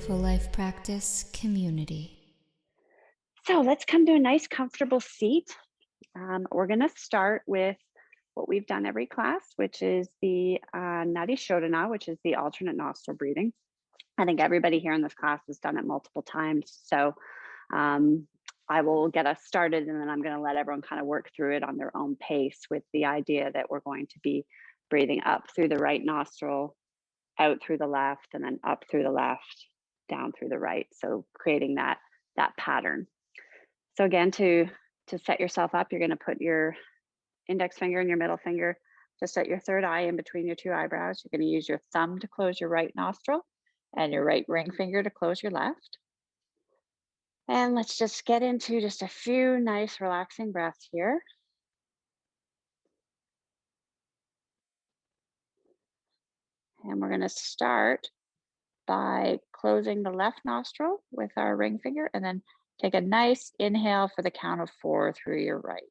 Mindful Life Practice community. So let's come to a nice, comfortable seat. We're going to start with what we've done every class, which is the Nadi Shodhana, which is the alternate nostril breathing. I think everybody here in this class has done it multiple times. So I will get us started, and then I'm going to let everyone kind of work through it on their own pace, with the idea that we're going to be breathing up through the right nostril, out through the left, and then up through the left, down through the right. So creating that pattern. So again, to set yourself up, you're going to put your index finger and your middle finger just at your third eye in between your two eyebrows. You're going to use your thumb to close your right nostril and your right ring finger to close your left. And let's just get into just a few nice relaxing breaths here. And we're going to start by closing the left nostril with our ring finger, and then take a nice inhale for the count of 4 through your right.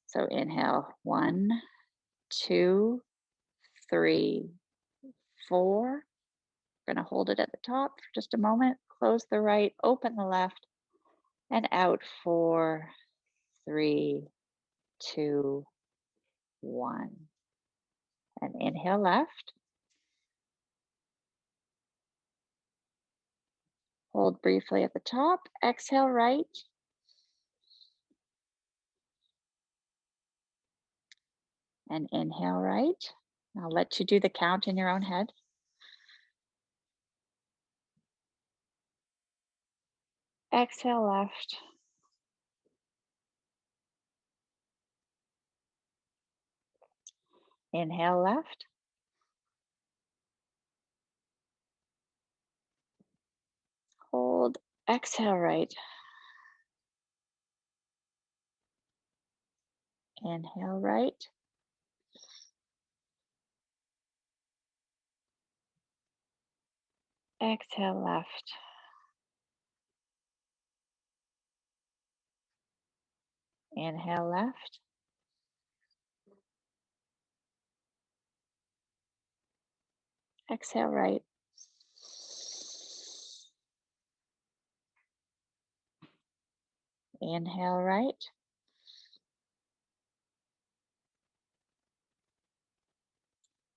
So inhale, 1, 2, 3, 4. We're going to hold it at the top for just a moment. Close the right, open the left, and out. 4, 3, 2, 1. And inhale left. Hold briefly at the top. Exhale right. And inhale right. I'll let you do the count in your own head. Exhale left. Inhale left. Hold. Exhale right. Inhale right. Exhale left. Inhale left. Exhale right. Inhale right.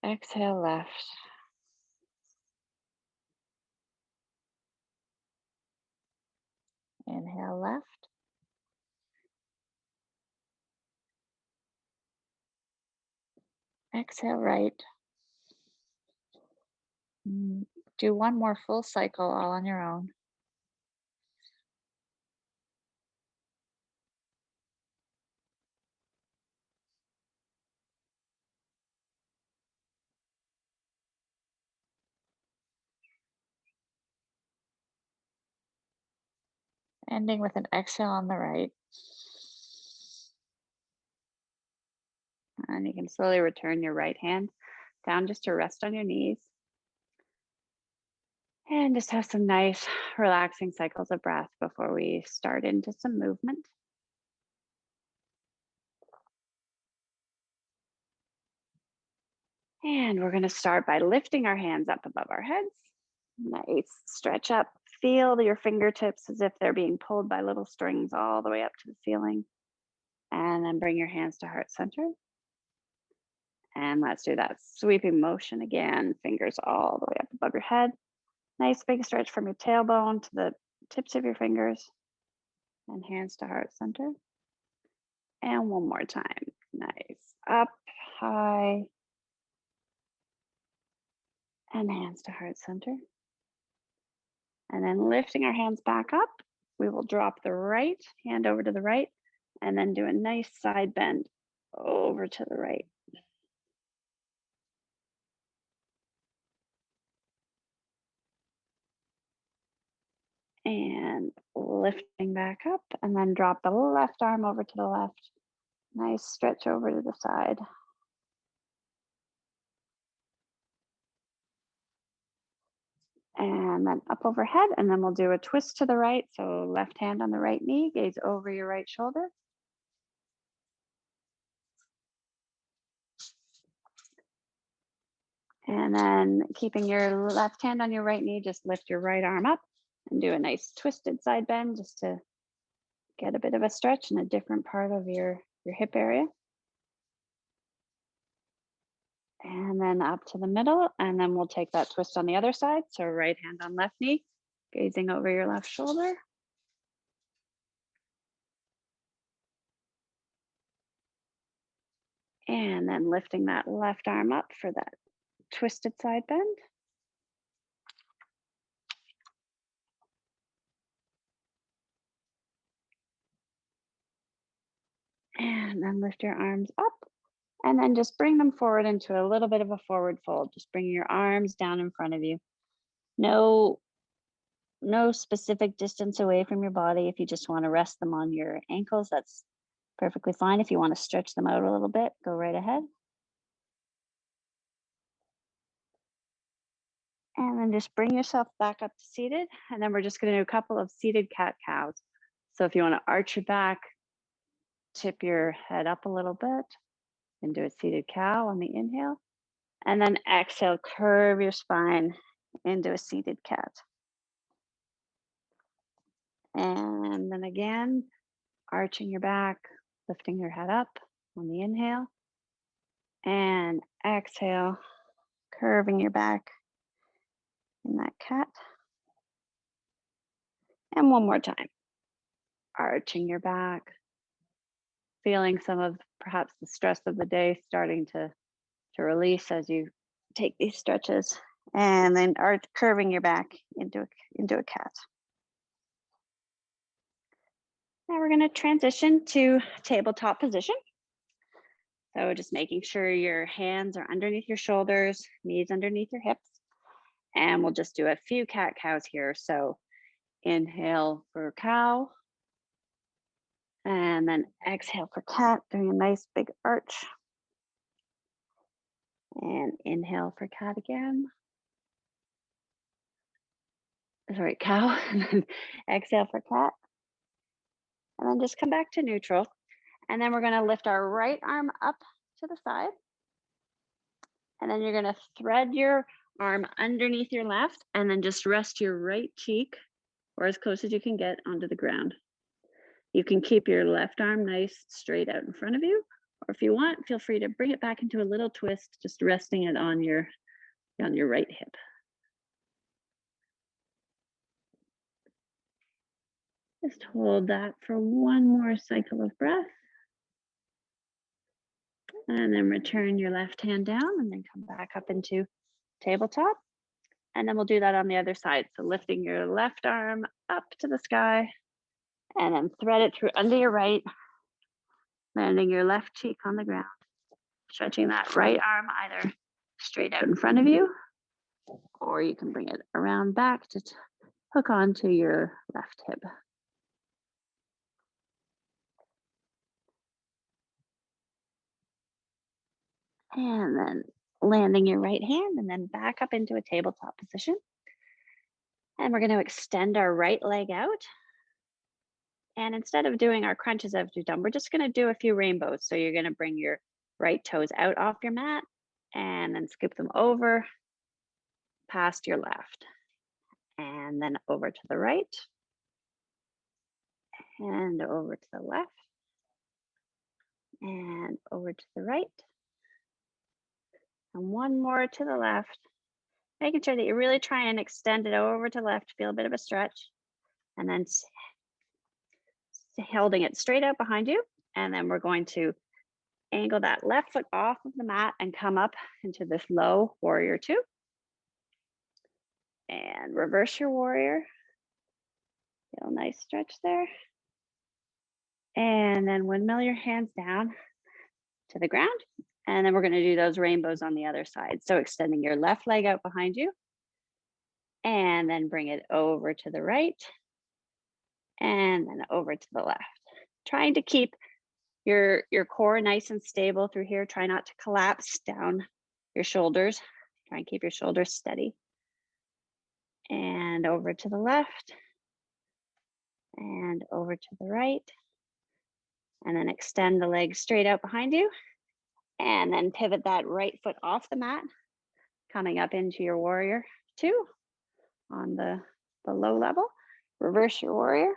Exhale left. Inhale left. Exhale right. Do one more full cycle all on your own. Ending with an exhale on the right. And you can slowly return your right hand down just to rest on your knees. And just have some nice relaxing cycles of breath before we start into some movement. And we're going to start by lifting our hands up above our heads. Nice stretch up. Feel your fingertips as if they're being pulled by little strings all the way up to the ceiling. And then bring your hands to heart center. And let's do that sweeping motion again. Fingers all the way up above your head. Nice big stretch from your tailbone to the tips of your fingers. And hands to heart center. And one more time. Nice. Up high. And hands to heart center. And then lifting our hands back up, we will drop the right hand over to the right, and then do a nice side bend over to the right. And lifting back up, and then drop the left arm over to the left. Nice stretch over to the side. And then up overhead, and then we'll do a twist to the right. So left hand on the right knee, gaze over your right shoulder. And then keeping your left hand on your right knee, just lift your right arm up and do a nice twisted side bend just to get a bit of a stretch in a different part of your hip area. And then up to the middle, and then we'll take that twist on the other side. So right hand on left knee, gazing over your left shoulder. And then lifting that left arm up for that twisted side bend. And then lift your arms up. And then just bring them forward into a little bit of a forward fold. Just bring your arms down in front of you. No specific distance away from your body. If you just want to rest them on your ankles, that's perfectly fine. If you want to stretch them out a little bit, go right ahead. And then just bring yourself back up to seated. And then we're just going to do a couple of seated cat-cows. So if you want to arch your back, tip your head up a little bit, and do a seated cow on the inhale. And then exhale, curve your spine into a seated cat. And then again, arching your back, lifting your head up on the inhale. And exhale, curving your back in that cat. And one more time, arching your back, feeling some of perhaps the stress of the day starting to release as you take these stretches. And then curving your back into a cat. Now we're going to transition to tabletop position. So just making sure your hands are underneath your shoulders, knees underneath your hips. And we'll just do a few cat-cows here. So inhale for cow. And then exhale for cat, doing a nice big arch. And inhale for cat again. Sorry, cow. And then exhale for cat. And then just come back to neutral. And then we're going to lift our right arm up to the side. And then you're going to thread your arm underneath your left and then just rest your right cheek or as close as you can get onto the ground. You can keep your left arm nice straight out in front of you, or if you want, feel free to bring it back into a little twist, just resting it on your right hip. Just hold that for one more cycle of breath. And then return your left hand down and then come back up into tabletop. And then we'll do that on the other side. So lifting your left arm up to the sky and then thread it through under your right, landing your left cheek on the ground, stretching that right arm either straight out in front of you, or you can bring it around back to hook onto your left hip. And then landing your right hand and then back up into a tabletop position. And we're going to extend our right leg out. And instead of doing our crunches as we've done, we're just going to do a few rainbows. So you're going to bring your right toes out off your mat and then scoop them over past your left. And then over to the right. And over to the left. And over to the right. And one more to the left. Making sure that you really try and extend it over to the left, feel a bit of a stretch. And then holding it straight out behind you. And then we're going to angle that left foot off of the mat and come up into this low warrior two. And reverse your warrior. Feel a nice stretch there. And then windmill your hands down to the ground. And then we're going to do those rainbows on the other side. So extending your left leg out behind you. And then bring it over to the right. And then over to the left. Trying to keep your core nice and stable through here. Try not to collapse down your shoulders. Try and keep your shoulders steady. And over to the left. And over to the right. And then extend the legs straight out behind you. And then pivot that right foot off the mat. Coming up into your warrior two on the low level. Reverse your warrior.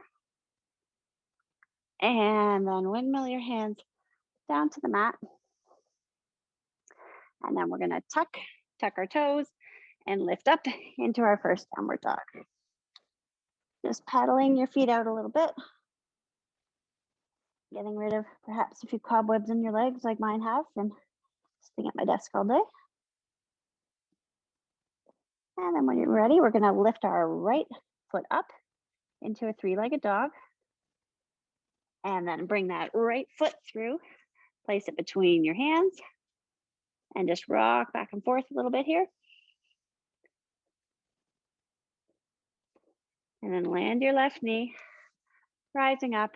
And then windmill your hands down to the mat. And then we're going to tuck our toes and lift up into our first downward dog. Just pedaling your feet out a little bit. Getting rid of perhaps a few cobwebs in your legs like mine have from sitting at my desk all day. And then when you're ready, we're going to lift our right foot up into a three-legged dog. And then bring that right foot through. Place it between your hands. And just rock back and forth a little bit here. And then land your left knee, rising up,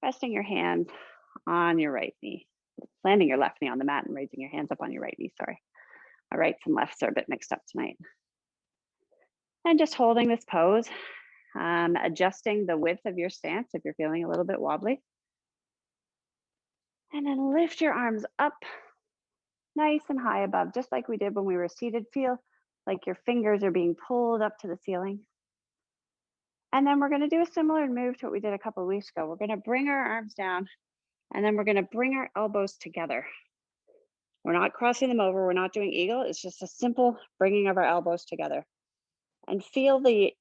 resting your hands on your right knee. Landing your left knee on the mat and raising your hands up on your right knee, sorry. My rights and lefts are a bit mixed up tonight. And just holding this pose, adjusting the width of your stance if you're feeling a little bit wobbly. And then lift your arms up nice and high above, just like we did when we were seated. Feel like your fingers are being pulled up to the ceiling. And then we're going to do a similar move to what we did a couple of weeks ago. We're going to bring our arms down, and then we're going to bring our elbows together. We're not crossing them over. We're not doing eagle. It's just a simple bringing of our elbows together. And feel the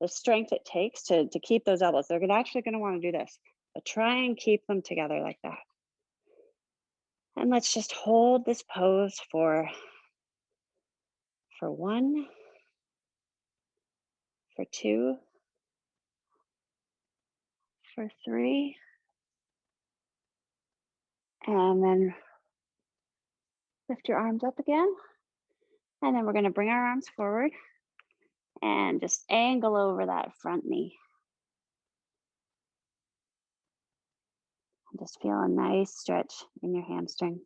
strength it takes to keep those elbows. They're actually going to want to do this, but try and keep them together like that. And let's just hold this pose for 1, for 2, for 3, and then lift your arms up again. And then we're going to bring our arms forward and just angle over that front knee. And just feel a nice stretch in your hamstring.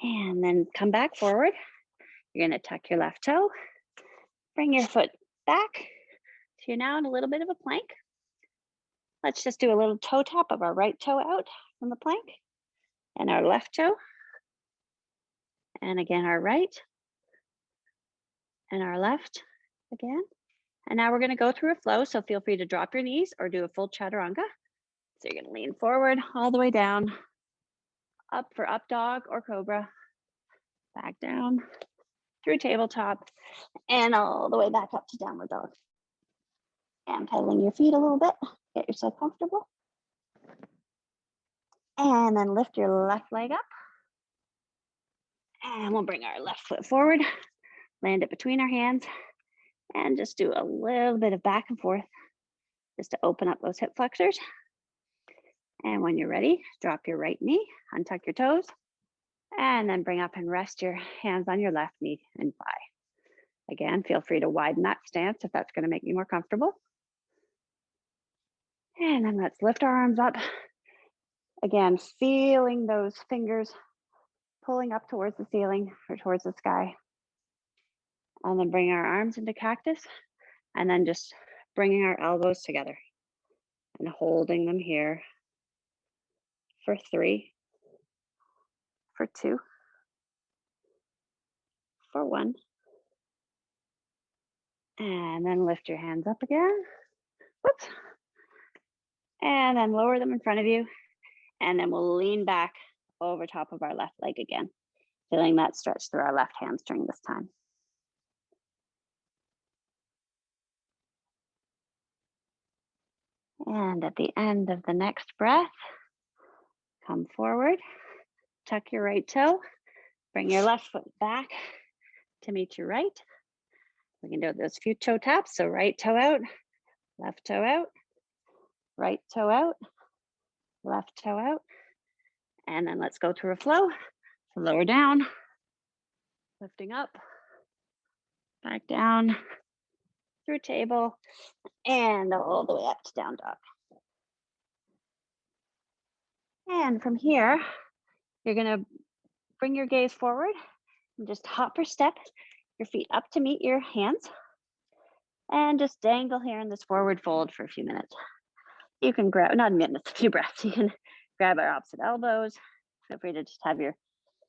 And then come back forward. You're going to tuck your left toe. Bring your foot back. So you're now in a little bit of a plank. Let's just do a little toe tap of our right toe out from the plank and our left toe. And again, our right and our left again. And now we're going to go through a flow. So feel free to drop your knees or do a full chaturanga. So you're going to lean forward all the way down, up for up dog or cobra, back down through tabletop, and all the way back up to downward dog. And pedaling your feet a little bit, get yourself comfortable. And then lift your left leg up. And we'll bring our left foot forward, land it between our hands, and just do a little bit of back and forth just to open up those hip flexors. And when you're ready, drop your right knee, untuck your toes, and then bring up and rest your hands on your left knee and thigh. Again, feel free to widen that stance if that's going to make you more comfortable. And then let's lift our arms up. Again, feeling those fingers pulling up towards the ceiling or towards the sky. And then bring our arms into cactus, and then just bringing our elbows together and holding them here for 3, for 2, for 1. And then lift your hands up again. Whoops. And then lower them in front of you. And then we'll lean back over top of our left leg again, feeling that stretch through our left hamstring this time. And at the end of the next breath, come forward, tuck your right toe, bring your left foot back to meet your right. We can do those few toe taps. So right toe out, left toe out, right toe out, left toe out. And then let's go through a flow. So lower down, lifting up, back down, through table, and all the way up to down dog. And from here, you're going to bring your gaze forward and just hop or step your feet up to meet your hands. And just dangle here in this forward fold for a few minutes. You can grab, not minutes, a few breaths. You can grab our opposite elbows, Feel free to just have your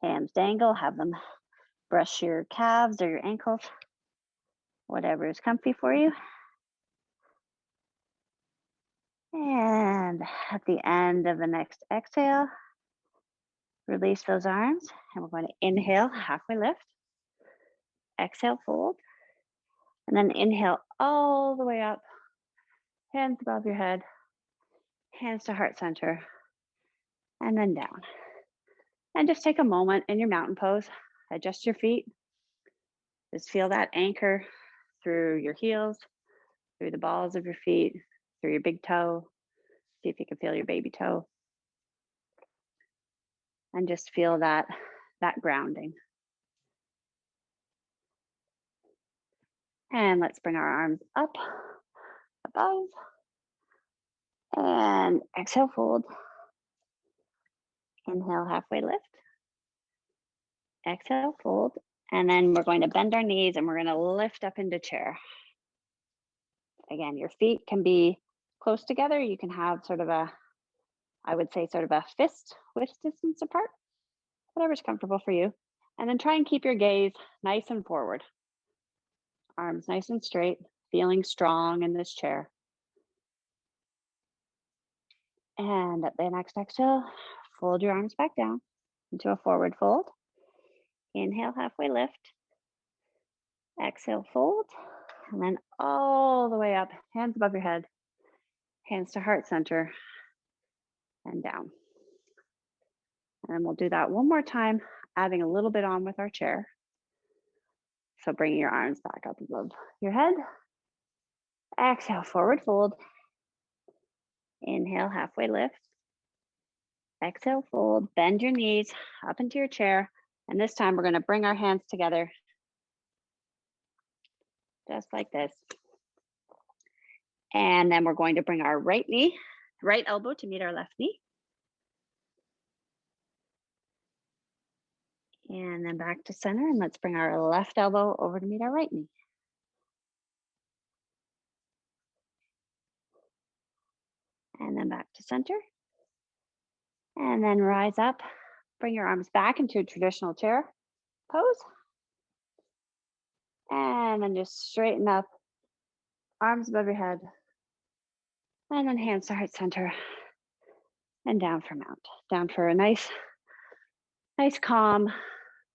hands dangle, have them brush your calves or your ankles, whatever is comfy for you. And at the end of the next exhale, release those arms. And we're going to inhale, halfway lift. Exhale, fold. And then inhale all the way up, hands above your head, hands to heart center, and then down. And just take a moment in your mountain pose. Adjust your feet. Just feel that anchor through your heels, through the balls of your feet, through your big toe. See if you can feel your baby toe. And just feel that grounding. And let's bring our arms up above. And exhale, fold. Inhale, halfway lift. Exhale, fold. And then we're going to bend our knees and we're going to lift up into chair. Again, your feet can be close together. You can have sort of I would say sort of a fist width distance apart, whatever's comfortable for you. And then try and keep your gaze nice and forward. Arms nice and straight, feeling strong in this chair. And at the next exhale, fold your arms back down into a forward fold. Inhale, halfway lift. Exhale, fold. And then all the way up, hands above your head, hands to heart center, and down. And then we'll do that one more time, adding a little bit on with our chair. So bringing your arms back up above your head. Exhale, forward fold. Inhale, halfway lift. Exhale, fold. Bend your knees up into your chair. And this time we're going to bring our hands together just like this. And then we're going to bring our right elbow to meet our left knee. And then back to center. And let's bring our left elbow over to meet our right knee. And then back to center. And then rise up. Bring your arms back into a traditional chair pose. And then just straighten up. Arms above your head. And then hands to heart center. And down for mount. Down for a nice calm,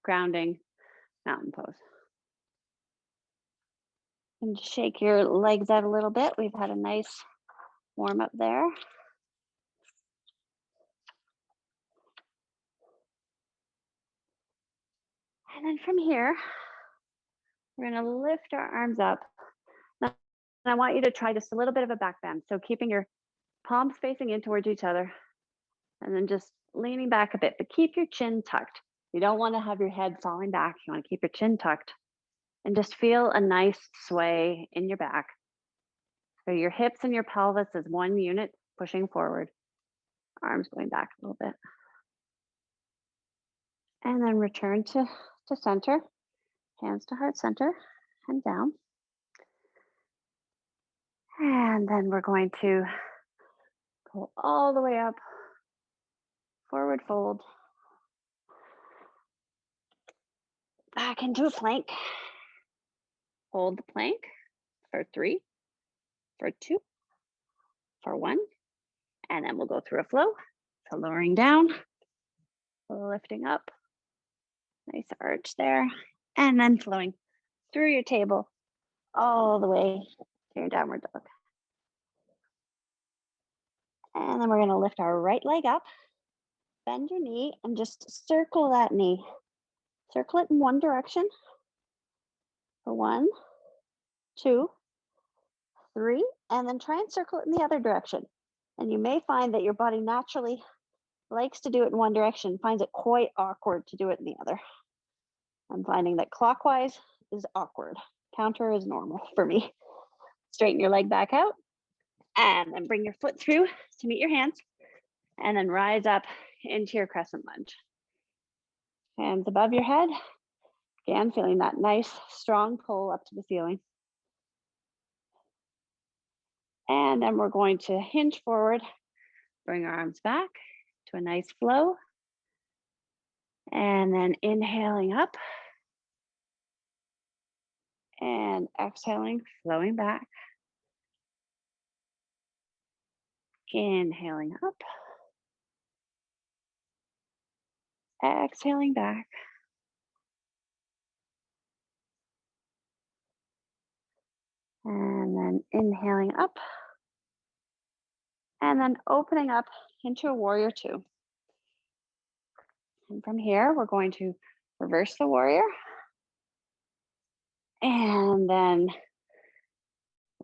grounding mountain pose. And shake your legs out a little bit. We've had a nice warm up there. And then from here, we're going to lift our arms up. And I want you to try just a little bit of a back bend. So keeping your palms facing in towards each other and then just leaning back a bit, but keep your chin tucked. You don't want to have your head falling back. You want to keep your chin tucked and just feel a nice sway in your back. So your hips and your pelvis is one unit pushing forward. Arms going back a little bit. And then return to center. Hands to heart center and down. And then we're going to go all the way up, forward fold, back into a plank. Hold the plank for 3, for 2, for 1. And then we'll go through a flow. So lowering down, lifting up, nice arch there. And then flowing through your table all the way to your downward dog. And then we're going to lift our right leg up, bend your knee, and just circle that knee. Circle it in one direction. For 1, 2, 3, and then try and circle it in the other direction. And you may find that your body naturally likes to do it in one direction, finds it quite awkward to do it in the other. I'm finding that clockwise is awkward. Counter is normal for me. Straighten your leg back out and then bring your foot through to meet your hands and then rise up into your crescent lunge. Hands above your head. Again, feeling that nice, strong pull up to the ceiling. And then we're going to hinge forward, bring our arms back to a nice flow. And then inhaling up and exhaling, flowing back. Inhaling up, exhaling back. And then inhaling up and then opening up into a warrior two. And from here, we're going to reverse the warrior and then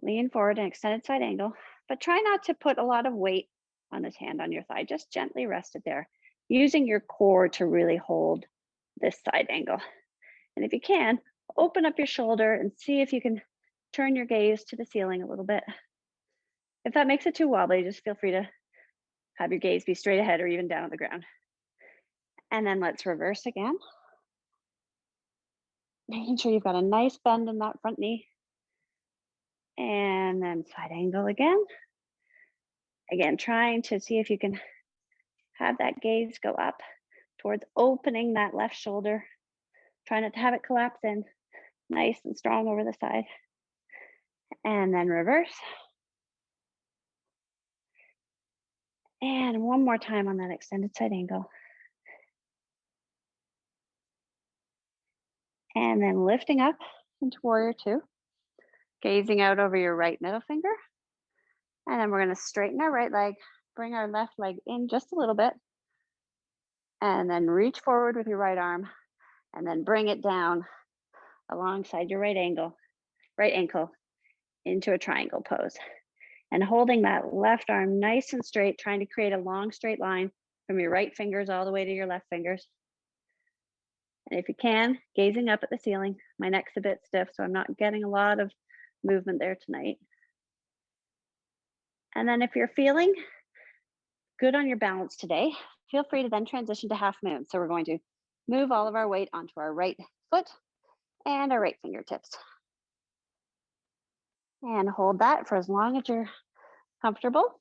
lean forward in extended side angle, but try not to put a lot of weight on this hand on your thigh. Just gently rest it there, using your core to really hold this side angle. And if you can, open up your shoulder and see if you can turn your gaze to the ceiling a little bit. If that makes it too wobbly, just feel free to have your gaze be straight ahead or even down on the ground. And then let's reverse again. Making sure you've got a nice bend in that front knee. And then side angle again. Again, trying to see if you can have that gaze go up towards opening that left shoulder. Try not to have it collapse in, nice and strong over the side. And then reverse. And one more time on that extended side angle. And then lifting up into warrior two, gazing out over your right middle finger. And then we're going to straighten our right leg, bring our left leg in just a little bit, and then reach forward with your right arm, and then bring it down alongside your right ankle into a triangle pose. And holding that left arm nice and straight, trying to create a long straight line from your right fingers all the way to your left fingers. And if you can, gazing up at the ceiling. My neck's a bit stiff, so I'm not getting a lot of movement there tonight. And then if you're feeling good on your balance today, feel free to then transition to half moon. So we're going to move all of our weight onto our right foot and our right fingertips. And hold that for as long as you're comfortable.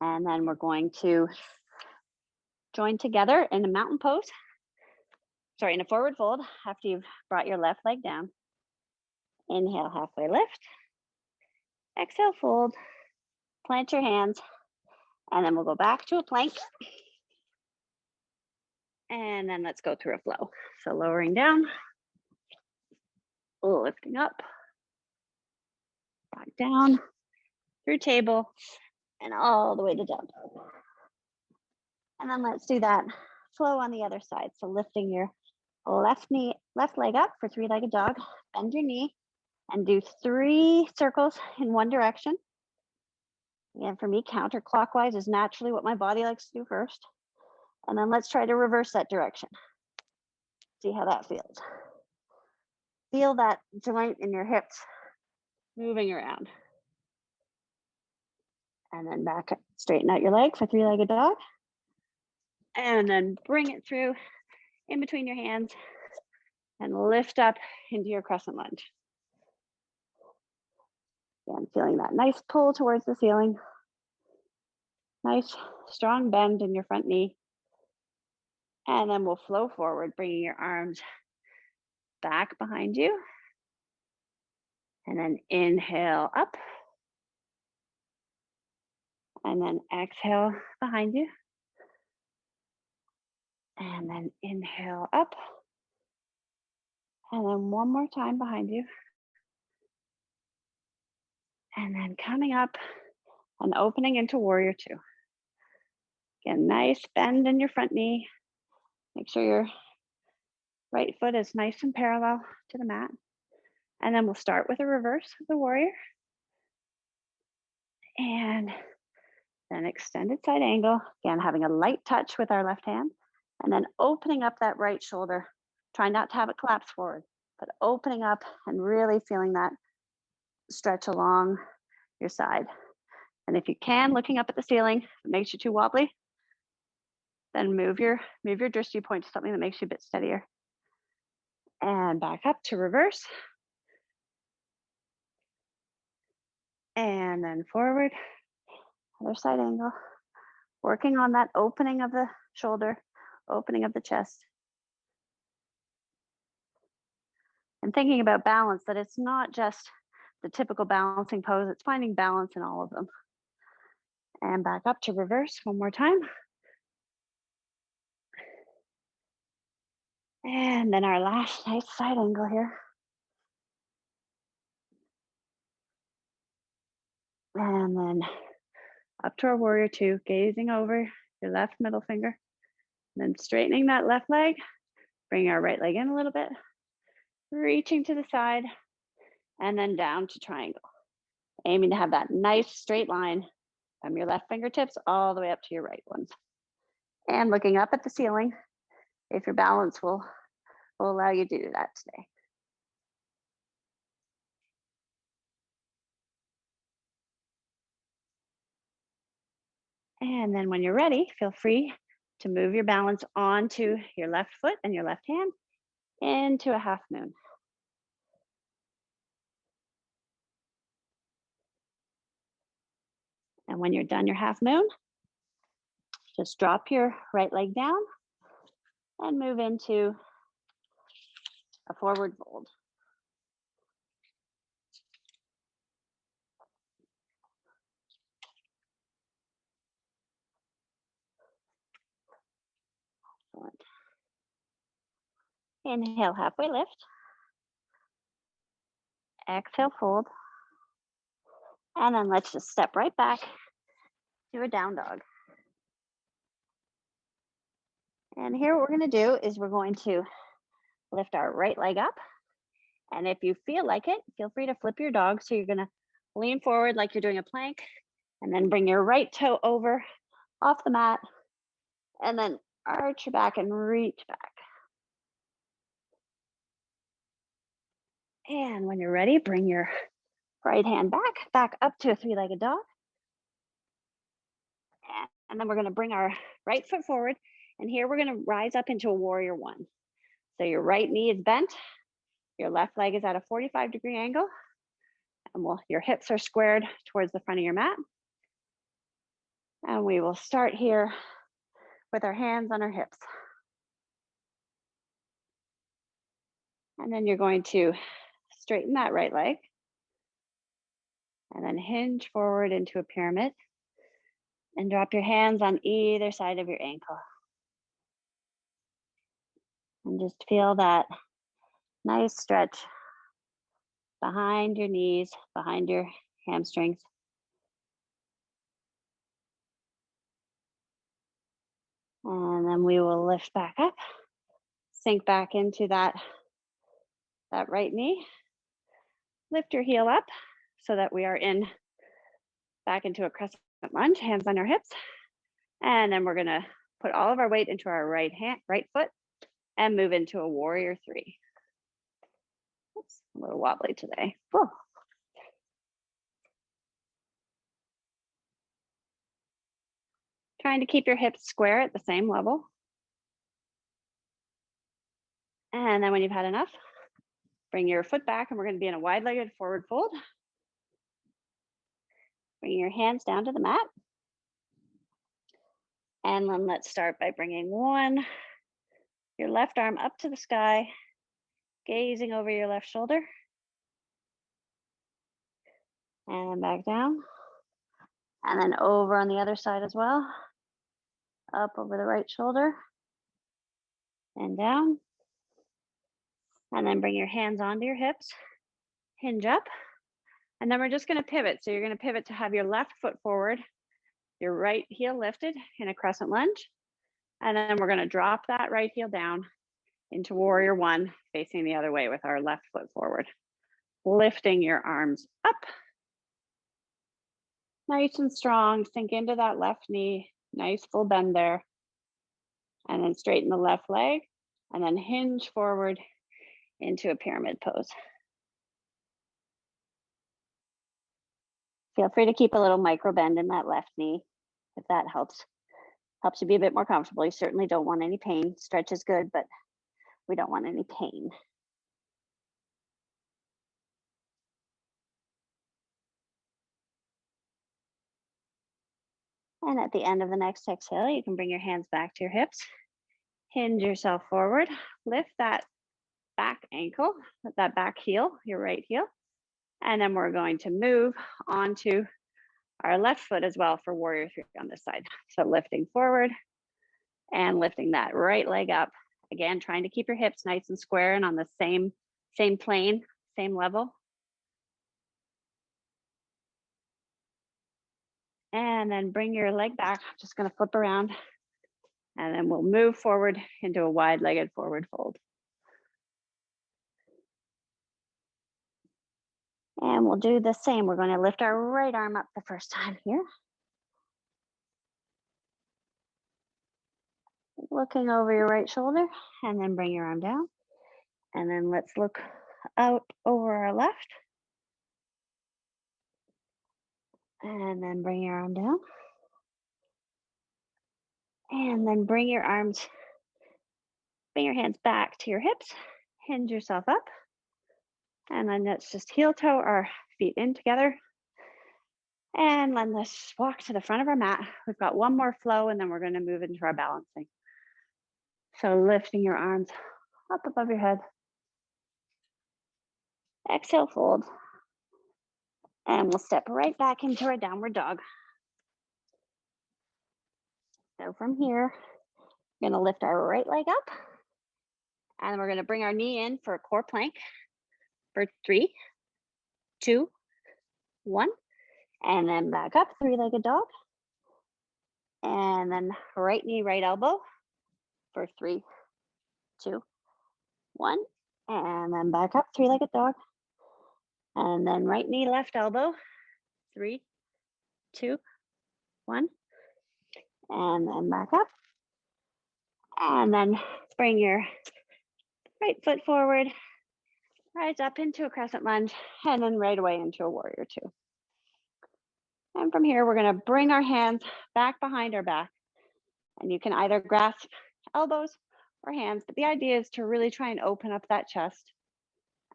And then we're going to join together in a mountain pose. In a forward fold after you've brought your left leg down. Inhale, halfway lift. Exhale, fold. Plant your hands. And then we'll go back to a plank. And then let's go through a flow. So lowering down, lifting up, back down, through table, and all the way to jump. And then let's do that flow on the other side. So lifting your left leg up for three-legged dog, bend your knee, and do 3 circles in one direction. Again, for me, counterclockwise is naturally what my body likes to do first. And then let's try to reverse that direction. See how that feels. Feel that joint in your hips moving around. And then back up, straighten out your leg for three-legged dog. And then bring it through in between your hands and lift up into your crescent lunge. Again, feeling that nice pull towards the ceiling. Nice strong bend in your front knee. And then we'll flow forward, bringing your arms back behind you. And then inhale up. And then exhale behind you. And then inhale up. And then one more time behind you. And then coming up and opening into warrior two. Again, nice bend in your front knee. Make sure your right foot is nice and parallel to the mat. And then we'll start with a reverse of the warrior. And then extended side angle. Again, having a light touch with our left hand. And then opening up that right shoulder. Try not to have it collapse forward, but opening up and really feeling that stretch along your side. And if you can, looking up at the ceiling, if it makes you too wobbly, then move your drishti point to something that makes you a bit steadier. And back up to reverse. And then forward, other side angle. Working on that opening of the shoulder, opening of the chest. And thinking about balance, that it's not just the typical balancing pose, it's finding balance in all of them. And back up to reverse one more time. And then our last nice side angle here. And then up to our warrior two, gazing over your left middle finger. And then straightening that left leg, bring our right leg in a little bit, reaching to the side, and then down to triangle. Aiming to have that nice straight line from your left fingertips all the way up to your right ones. And looking up at the ceiling, if your balance will allow you to do that today. And then when you're ready, feel free to move your balance onto your left foot and your left hand into a half moon. And when you're done your half moon, just drop your right leg down and move into a forward fold. Excellent. Inhale, halfway lift. Exhale, fold. And then let's just step right back to a down dog. And here what we're going to do is we're going to lift our right leg up. And if you feel like it, feel free to flip your dog. So you're going to lean forward like you're doing a plank, and then bring your right toe over off the mat, and then arch your back and reach back. And when you're ready, bring your right hand back up to a three-legged dog. And then we're going to bring our right foot forward. And here we're going to rise up into a warrior one. So your right knee is bent. Your left leg is at a 45-degree angle. And your hips are squared towards the front of your mat. And we will start here with our hands on our hips. And then you're going to straighten that right leg. And then hinge forward into a pyramid. And drop your hands on either side of your ankle. And just feel that nice stretch behind your knees, behind your hamstrings. And then we will lift back up, sink back into that right knee. Lift your heel up so that we are back into a crescent lunge, hands on our hips. And then we're gonna put all of our weight into our right foot and move into a warrior three. Oops, a little wobbly today. Whoa. Trying to keep your hips square at the same level. And then when you've had enough, bring your foot back, and we're going to be in a wide-legged forward fold. Bring your hands down to the mat. And then let's start by bringing your left arm up to the sky, gazing over your left shoulder. And back down. And then over on the other side as well. Up over the right shoulder. And down. And then bring your hands onto your hips. Hinge up. And then we're just going to pivot. So you're going to pivot to have your left foot forward, your right heel lifted in a crescent lunge. And then we're going to drop that right heel down into warrior one, facing the other way with our left foot forward. Lifting your arms up. Nice and strong. Sink into that left knee. Nice full bend there. And then straighten the left leg. And then hinge forward into a pyramid pose. Feel free to keep a little micro bend in that left knee if that helps you be a bit more comfortable. You certainly don't want any pain. Stretch is good, but we don't want any pain. And at the end of the next exhale, you can bring your hands back to your hips, hinge yourself forward, lift that back ankle, that back heel, your right heel. And then we're going to move onto our left foot as well for warrior three on this side. So lifting forward and lifting that right leg up. Again, trying to keep your hips nice and square and on the same plane, same level. And then bring your leg back. I'm just going to flip around and then we'll move forward into a wide-legged forward fold. And we'll do the same. We're going to lift our right arm up the first time here. Looking over your right shoulder and then bring your arm down. And then let's look out over our left. And then bring your arm down. And then bring your arms, bring your hands back to your hips, hinge yourself up. And then let's just heel toe our feet in together. And then let's walk to the front of our mat. We've got one more flow and then we're going to move into our balancing. So lifting your arms up above your head. Exhale, fold. And we'll step right back into our downward dog. So from here, we're going to lift our right leg up. And we're going to bring our knee in for a core plank for 3, 2, 1. And then back up, three-legged dog. And then right knee, right elbow for 3, 2, 1. And then back up, three-legged dog. And then right knee, left elbow, 3, 2, 1. And then back up. And then bring your right foot forward, rise up into a crescent lunge, and then right away into a warrior two. And from here, we're going to bring our hands back behind our back. And you can either grasp elbows or hands, but the idea is to really try and open up that chest.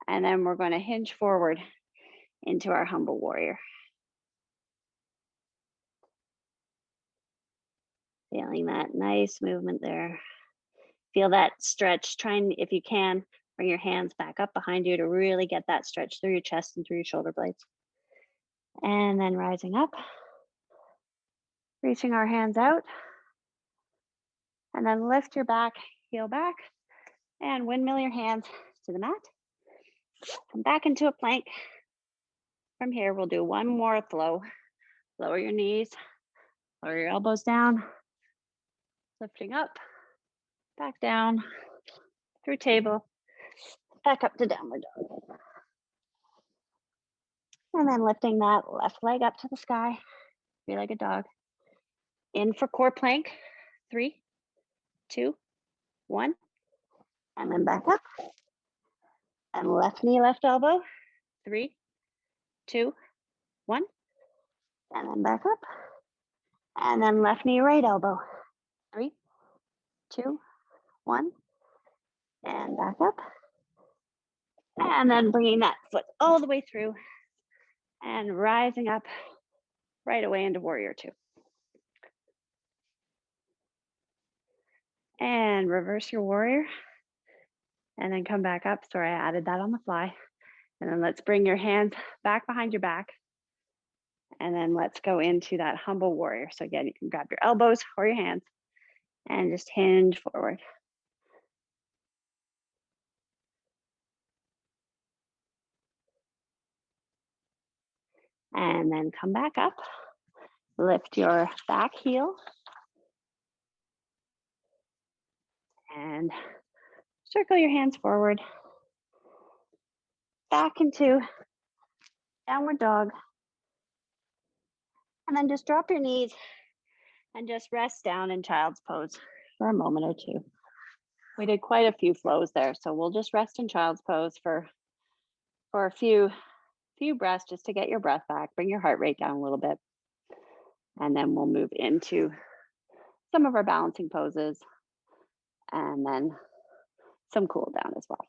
And then we're going to hinge forward into our humble warrior. Feeling that nice movement there. Feel that stretch. Try and, if you can, bring your hands back up behind you to really get that stretch through your chest and through your shoulder blades. And then rising up, reaching our hands out. And then lift your back, heel back, and windmill your hands to the mat. Come back into a plank. From here, we'll do one more flow. Lower your knees, lower your elbows down, lifting up, back down, through table, back up to downward dog. And then lifting that left leg up to the sky, three-legged dog. In for core plank, 3, 2, 1. And then back up. And left knee, left elbow, 3, 2, 1. And then back up. And then left knee, right elbow, 3, 2, 1. And back up. And then bringing that foot all the way through and rising up right away into warrior two. And reverse your warrior. And then come back up. Sorry, I added that on the fly. And then let's bring your hands back behind your back. And then let's go into that humble warrior. So again, you can grab your elbows or your hands and just hinge forward. And then come back up. Lift your back heel. And circle your hands forward. Back into downward dog. And then just drop your knees and just rest down in child's pose for a moment or two. We did quite a few flows there, so we'll just rest in child's pose for a few breaths just to get your breath back, bring your heart rate down a little bit. And then we'll move into some of our balancing poses and then some cool down as well.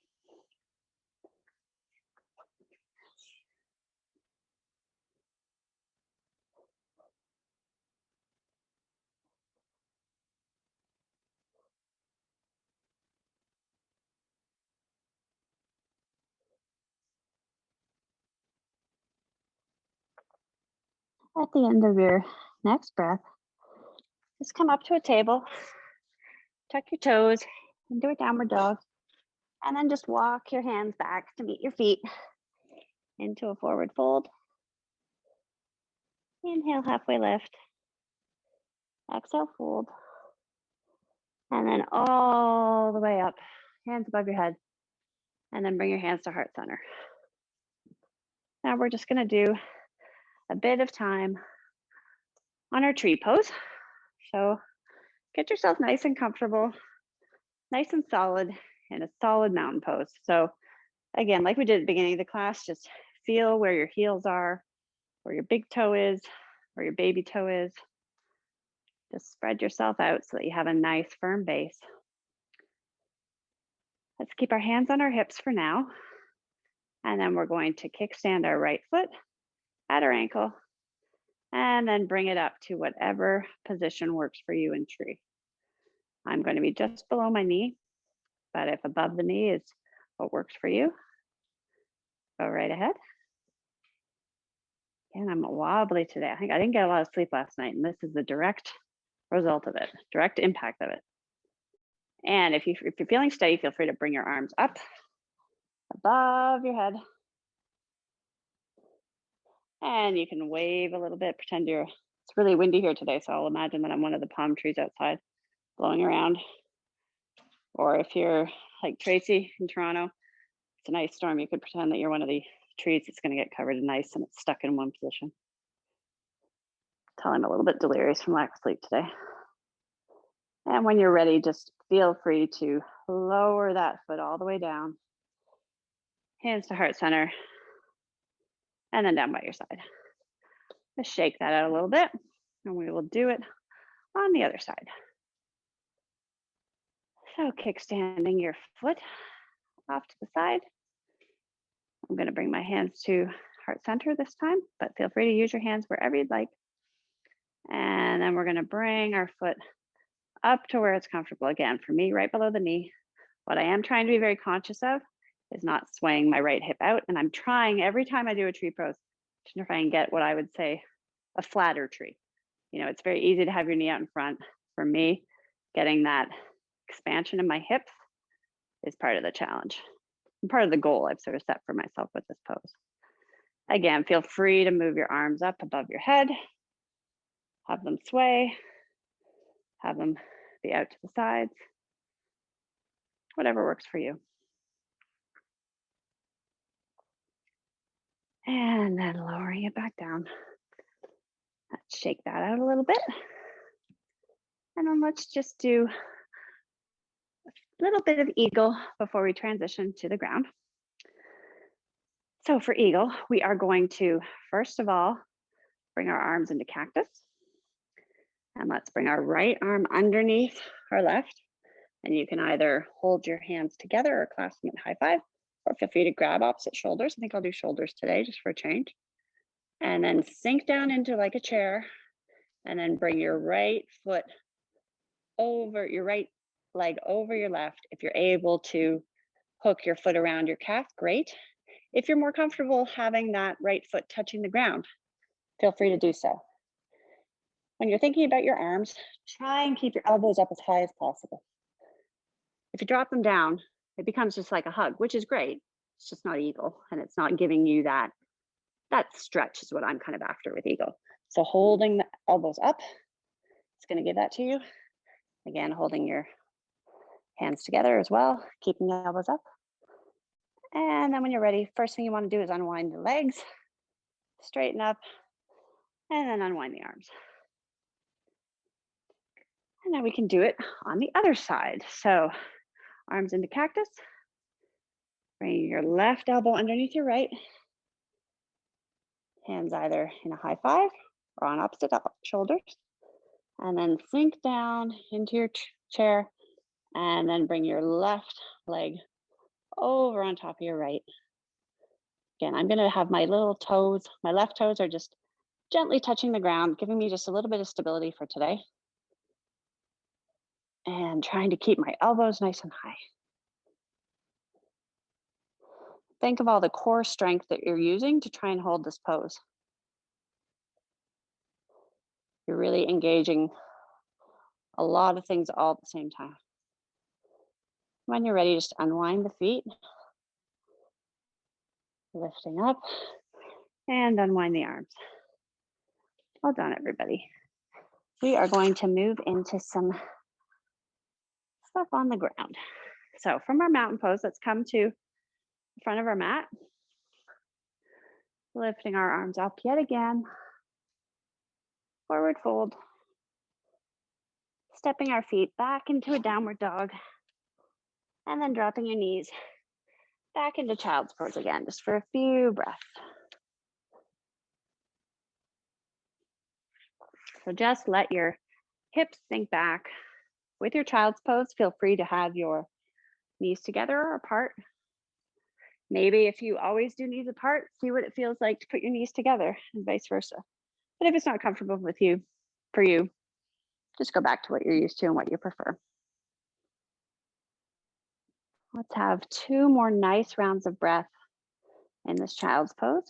At the end of your next breath, just come up to a table, tuck your toes into a downward dog, and then just walk your hands back to meet your feet into a forward fold. Inhale, halfway lift. Exhale, fold. And then all the way up, hands above your head. And then bring your hands to heart center. Now we're just going to do a bit of time on our tree pose. So get yourself nice and comfortable, nice and solid in a solid mountain pose. So again, like we did at the beginning of the class, just feel where your heels are, where your big toe is, where your baby toe is. Just spread yourself out so that you have a nice firm base. Let's keep our hands on our hips for now. And then we're going to kickstand our right foot at our ankle and then bring it up to whatever position works for you in tree. I'm going to be just below my knee, but if above the knee is what works for you, go right ahead. And I'm wobbly today. I think I didn't get a lot of sleep last night, and this is the direct result of it, direct impact of it. And if you're feeling steady, feel free to bring your arms up above your head. And you can wave a little bit, pretend it's really windy here today, so I'll imagine that I'm one of the palm trees outside blowing around. Or if you're like Tracy in Toronto, it's a nice storm, you could pretend that you're one of the trees that's going to get covered in ice and it's stuck in one position. Tell I'm a little bit delirious from lack of sleep today. And when you're ready, just feel free to lower that foot all the way down. Hands to heart center. And then down by your side. Just shake that out a little bit. And we will do it on the other side. So kickstanding your foot off to the side. I'm going to bring my hands to heart center this time, but feel free to use your hands wherever you'd like. And then we're going to bring our foot up to where it's comfortable. Again, for me, right below the knee. What I am trying to be very conscious of is not swaying my right hip out. And I'm trying every time I do a tree pose to try and get what I would say a flatter tree. You know, it's very easy to have your knee out in front. For me, getting that expansion in my hips is part of the challenge and part of the goal I've sort of set for myself with this pose. Again, feel free to move your arms up above your head, have them sway, have them be out to the sides, whatever works for you. And then lowering it back down. Let's shake that out a little bit. And then let's just do a little bit of eagle before we transition to the ground. So for eagle, we are going to, first of all, bring our arms into cactus. And let's bring our right arm underneath our left. And you can either hold your hands together or clasp them in high five, or feel free to grab opposite shoulders. I think I'll do shoulders today just for a change. And then sink down into like a chair. And then bring your right foot over, your right leg over your left. If you're able to hook your foot around your calf, great. If you're more comfortable having that right foot touching the ground, feel free to do so. When you're thinking about your arms, try and keep your elbows up as high as possible. If you drop them down, it becomes just like a hug, which is great. It's just not eagle, and it's not giving you that stretch is what I'm kind of after with eagle. So holding the elbows up, it's going to give that to you. Again, holding your hands together as well, keeping the elbows up. And then when you're ready, first thing you want to do is unwind the legs, straighten up, and then unwind the arms. And now we can do it on the other side. So arms into cactus, bring your left elbow underneath your right, hands either in a high five or on opposite shoulders, and then sink down into your chair, and then bring your left leg over on top of your right. Again, I'm going to have my little toes, my left toes are just gently touching the ground, giving me just a little bit of stability for today. And trying to keep my elbows nice and high. Think of all the core strength that you're using to try and hold this pose. You're really engaging a lot of things all at the same time. When you're ready, just unwind the feet, lifting up, and unwind the arms. Well done, everybody. We are going to move into some stuff on the ground. So from our mountain pose, let's come to the front of our mat, lifting our arms up yet again, forward fold, stepping our feet back into a downward dog, and then dropping your knees back into child's pose again, just for a few breaths. So just let your hips sink back. With your child's pose, feel free to have your knees together or apart. Maybe if you always do knees apart, see what it feels like to put your knees together and vice versa. But if it's not comfortable with you, for you, just go back to what you're used to and what you prefer. Let's have 2 more nice rounds of breath in this child's pose.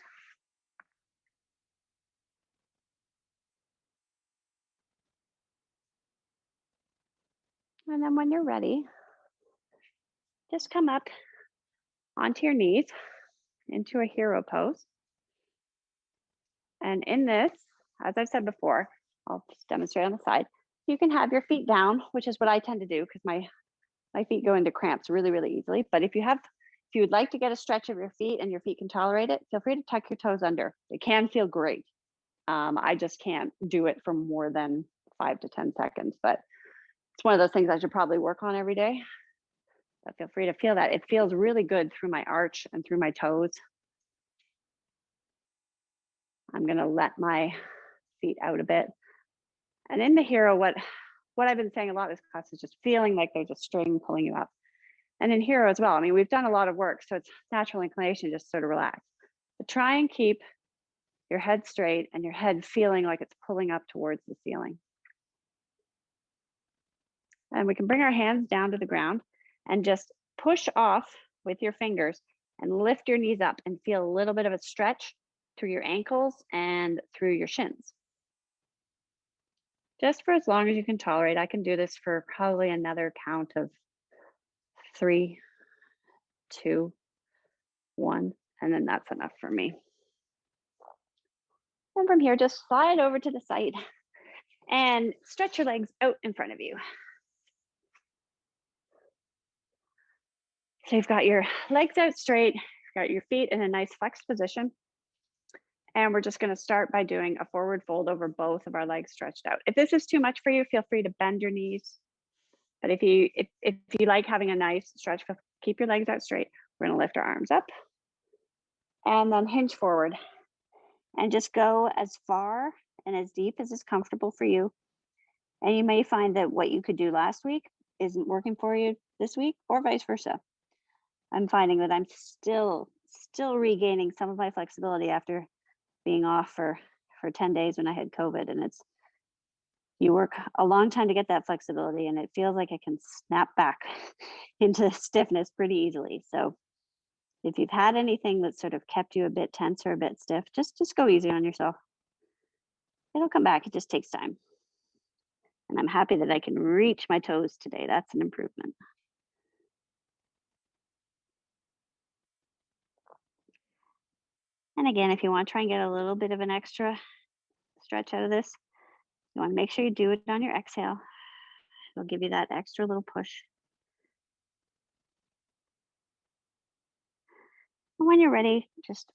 And then when you're ready, just come up onto your knees into a hero pose. And in this, as I've said before, I'll just demonstrate on the side. You can have your feet down, which is what I tend to do because my feet go into cramps really, really easily. But if you would like to get a stretch of your feet and your feet can tolerate it, feel free to tuck your toes under. It can feel great. I just can't do it for more than 5 to 10 seconds, but it's one of those things I should probably work on every day. But feel free to feel that. It feels really good through my arch and through my toes. I'm gonna let my feet out a bit. And in the hero, what I've been saying a lot this class is just feeling like there's a string pulling you up. And in hero as well. I mean, we've done a lot of work, so it's natural inclination to just sort of relax. But try and keep your head straight and your head feeling like it's pulling up towards the ceiling. And we can bring our hands down to the ground and just push off with your fingers and lift your knees up and feel a little bit of a stretch through your ankles and through your shins. Just for as long as you can tolerate. I can do this for probably another count of 3, 2, 1, and then that's enough for me. And from here, just slide over to the side and stretch your legs out in front of you. So you've got your legs out straight, you've got your feet in a nice flexed position. And we're just going to start by doing a forward fold over both of our legs stretched out. If this is too much for you, feel free to bend your knees. But if you like having a nice stretch, keep your legs out straight. We're going to lift our arms up and then hinge forward and just go as far and as deep as is comfortable for you. And you may find that what you could do last week isn't working for you this week, or vice versa. I'm finding that I'm still regaining some of my flexibility after being off for 10 days when I had COVID. And you work a long time to get that flexibility, and it feels like I can snap back into stiffness pretty easily. So if you've had anything that sort of kept you a bit tense or a bit stiff, just go easy on yourself. It'll come back. It just takes time. And I'm happy that I can reach my toes today. That's an improvement. And again, if you want to try and get a little bit of an extra stretch out of this, you want to make sure you do it on your exhale. It'll give you that extra little push. And when you're ready, just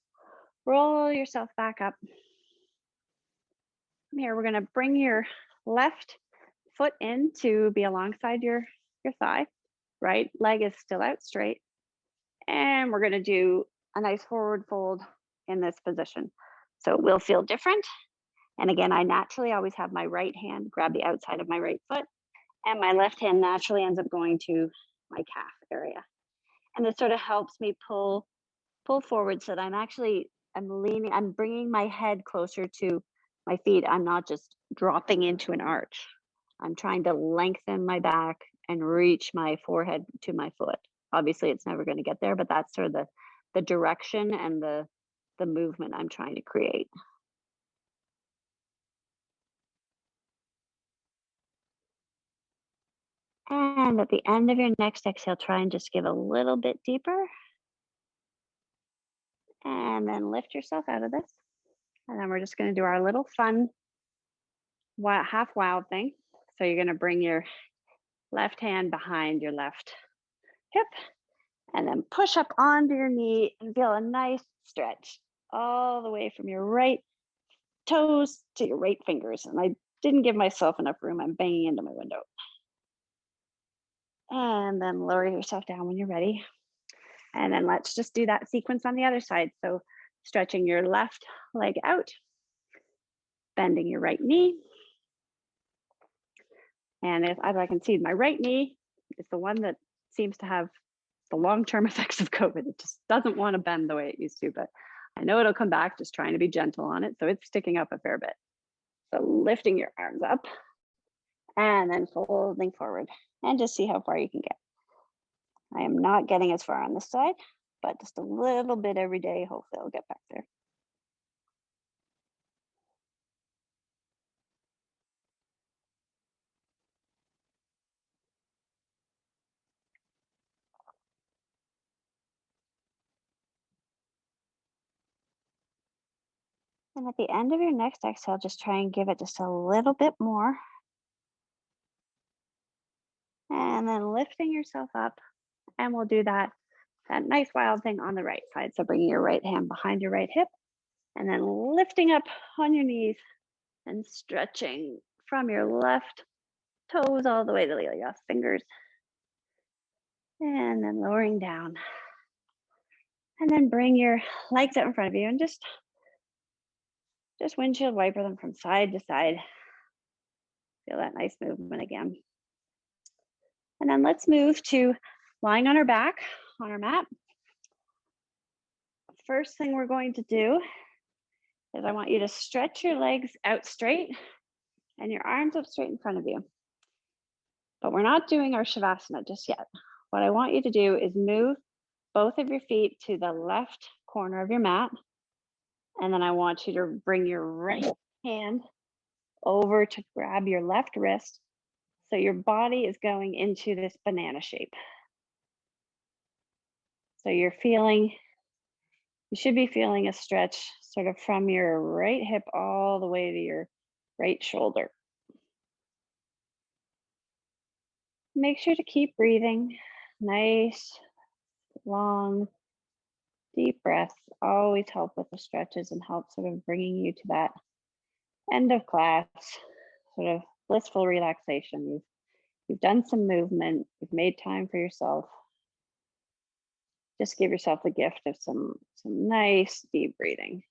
roll yourself back up. From here, we're going to bring your left foot in to be alongside your thigh. Right leg is still out straight. And we're going to do a nice forward fold in this position. So it will feel different. And again, I naturally always have my right hand grab the outside of my right foot, and my left hand naturally ends up going to my calf area. And this sort of helps me pull forward so that I'm bringing my head closer to my feet. I'm not just dropping into an arch. I'm trying to lengthen my back and reach my forehead to my foot. Obviously, it's never going to get there, but that's sort of the direction and the movement I'm trying to create. And at the end of your next exhale, try and just give a little bit deeper. And then lift yourself out of this. And then we're just going to do our little fun half wild thing. So you're going to bring your left hand behind your left hip and then push up onto your knee and feel a nice stretch all the way from your right toes to your right fingers. And I didn't give myself enough room. I'm banging into my window. And then lower yourself down when you're ready. And then let's just do that sequence on the other side. So stretching your left leg out, bending your right knee. And as I can see, my right knee is the one that seems to have the long-term effects of COVID. It just doesn't want to bend the way it used to, but I know it'll come back, just trying to be gentle on it. So it's sticking up a fair bit. So lifting your arms up and then folding forward and just see how far you can get. I am not getting as far on this side, but just a little bit every day. Hopefully I'll get back there. And at the end of your next exhale, just try and give it just a little bit more. And then lifting yourself up. And we'll do that nice wild thing on the right side. So bringing your right hand behind your right hip and then lifting up on your knees and stretching from your left toes all the way to your fingers. And then lowering down. And then bring your legs out in front of you and just windshield wiper them from side to side. Feel that nice movement again. And then let's move to lying on our back on our mat. First thing we're going to do is I want you to stretch your legs out straight and your arms up straight in front of you. But we're not doing our Shavasana just yet. What I want you to do is move both of your feet to the left corner of your mat. And then I want you to bring your right hand over to grab your left wrist. So your body is going into this banana shape. So you should be feeling a stretch sort of from your right hip all the way to your right shoulder. Make sure to keep breathing. Nice, long, deep breaths always help with the stretches and help sort of bringing you to that end of class, sort of blissful relaxation. You've done some movement, you've made time for yourself. Just give yourself the gift of some nice deep breathing.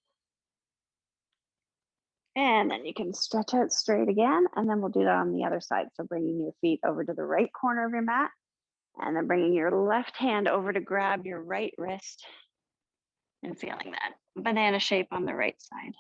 And then you can stretch out straight again, and then we'll do that on the other side. So bringing your feet over to the right corner of your mat, and then bringing your left hand over to grab your right wrist and feeling that banana shape on the right side.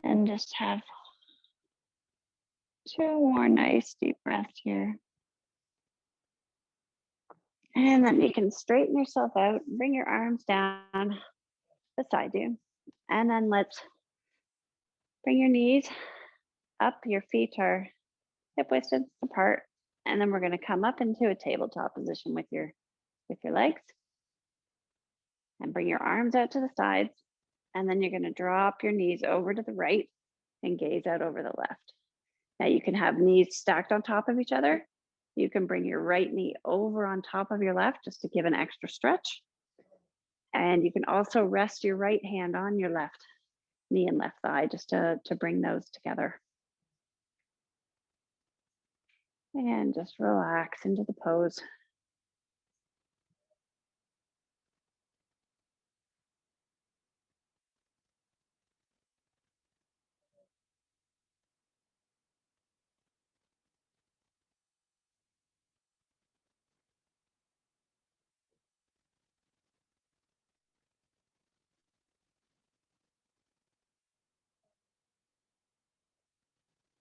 And just have 2 more nice deep breaths here. And then you can straighten yourself out, bring your arms down beside you. And then let's bring your knees up. Your feet are hip width apart. And then we're going to come up into a tabletop position with your legs. And bring your arms out to the sides. And then you're going to drop your knees over to the right and gaze out over the left. Now you can have knees stacked on top of each other. You can bring your right knee over on top of your left just to give an extra stretch. And you can also rest your right hand on your left knee and left thigh just to bring those together. And just relax into the pose.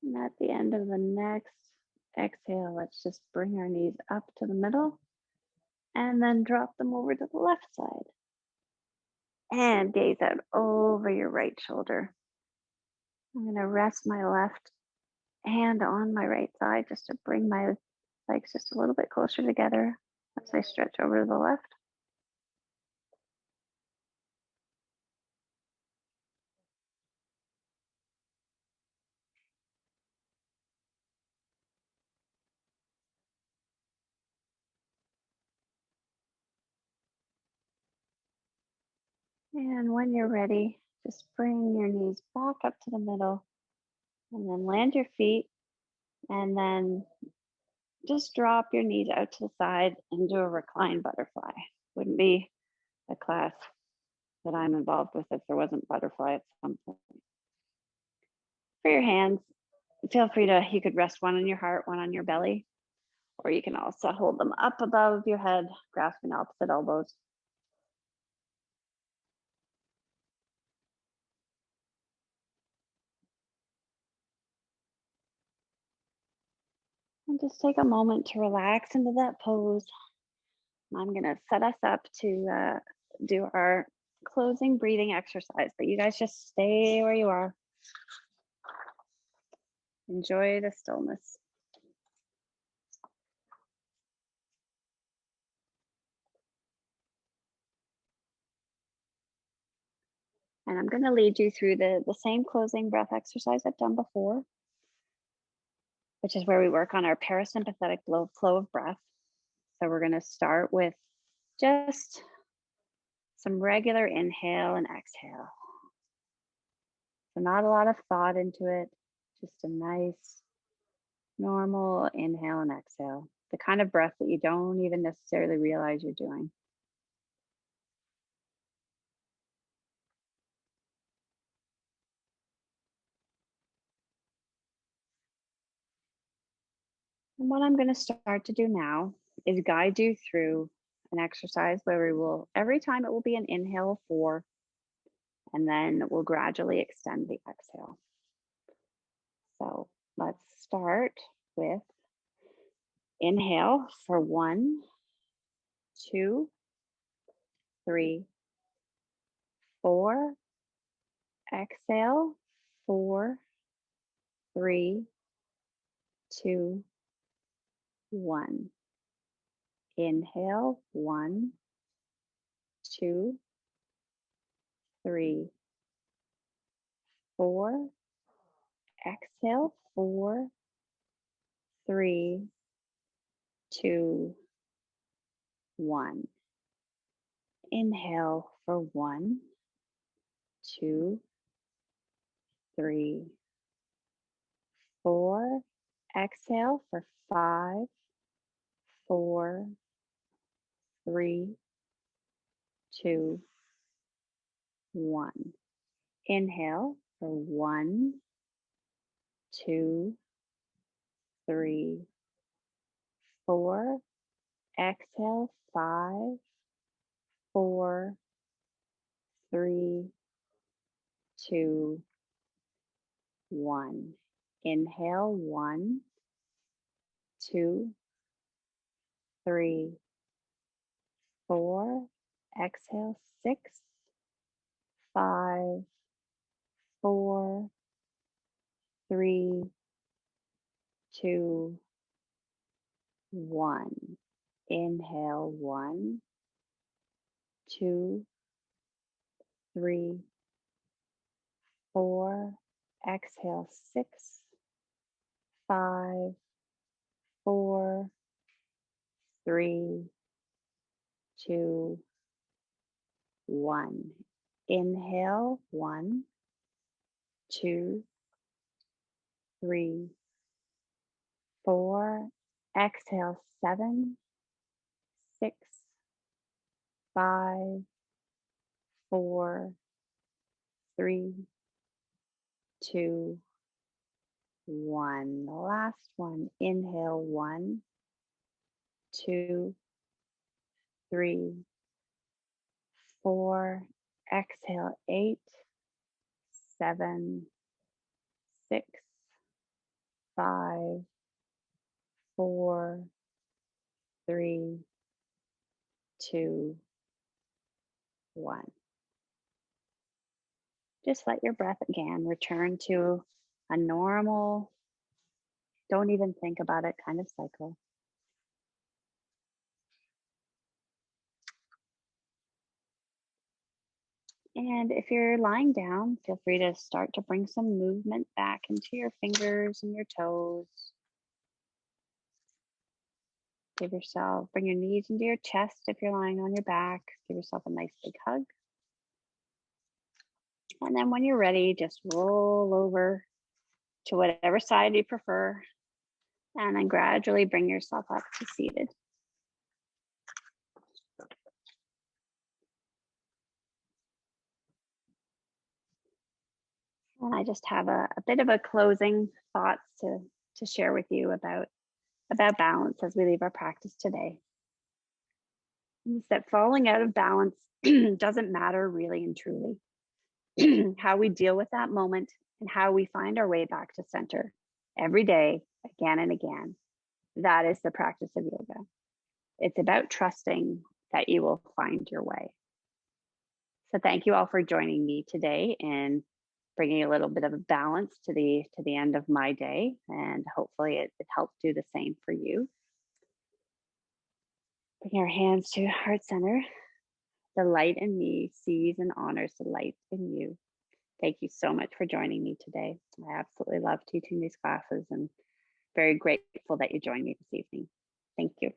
And at the end of the next Exhale, let's just bring our knees up to the middle and then drop them over to the left side. And gaze out over your right shoulder. I'm going to rest my left hand on my right side just to bring my legs just a little bit closer together as I stretch over to the left. And when you're ready, just bring your knees back up to the middle and then land your feet and then just drop your knees out to the side and do a reclined butterfly. Wouldn't be a class that I'm involved with if there wasn't butterfly at some point. For your hands, feel free to, you could rest one on your heart, one on your belly, or you can also hold them up above your head, grasping opposite elbows. And just take a moment to relax into that pose. I'm going to set us up to do our closing breathing exercise, but you guys just stay where you are. Enjoy the stillness. And I'm going to lead you through the same closing breath exercise I've done before, which is where we work on our parasympathetic flow of breath. So we're going to start with just some regular inhale and exhale. So not a lot of thought into it, just a nice, normal inhale and exhale. The kind of breath that you don't even necessarily realize you're doing. And what I'm going to start to do now is guide you through an exercise where we will, every time it will be an inhale of 4, and then we'll gradually extend the exhale. So let's start with inhale for 1, 2, 3, 4. Exhale, 4, 3, 2, 1. Inhale, 1, 2, 3, 4. Exhale, 4, 3, 2, 1. Inhale for 1, 2, 3, 4. Exhale for 5, 4, 3, 2, 1. Inhale for 1, 2, 3, 4. Exhale, 5, 4, 3, 2, 1. Inhale, 1, 2, 3, 4. Exhale, 6, 5, 4, 3, 2, 1. Inhale, 1, 2, 3, 4. Exhale, 6, 5, 4, 3, 2, 1. Inhale, 1, 2, 3, 4. Exhale, 7, 6, 5, 4, 3, 2, 1. The last one. Inhale, 1, 2, 3, 4. Exhale, 8, 7, 6, 5, 4, 3, 2, 1. Just let your breath again return to a normal, don't even think about it kind of cycle. And if you're lying down, feel free to start to bring some movement back into your fingers and your toes. Bring your knees into your chest if you're lying on your back. Give yourself a nice big hug. And then when you're ready, just roll over to whatever side you prefer. And then gradually bring yourself up to seated. And I just have a bit of a closing thoughts to share with you about balance as we leave our practice today. Is that falling out of balance doesn't matter really and truly. How we deal with that moment and how we find our way back to center every day, again and again. That is the practice of yoga. It's about trusting that you will find your way. So thank you all for joining me today and bringing a little bit of a balance to the end of my day. And hopefully it helped do the same for you. Bring your hands to heart center. The light in me sees and honors the light in you. Thank you so much for joining me today. I absolutely love teaching these classes and very grateful that you joined me this evening. Thank you.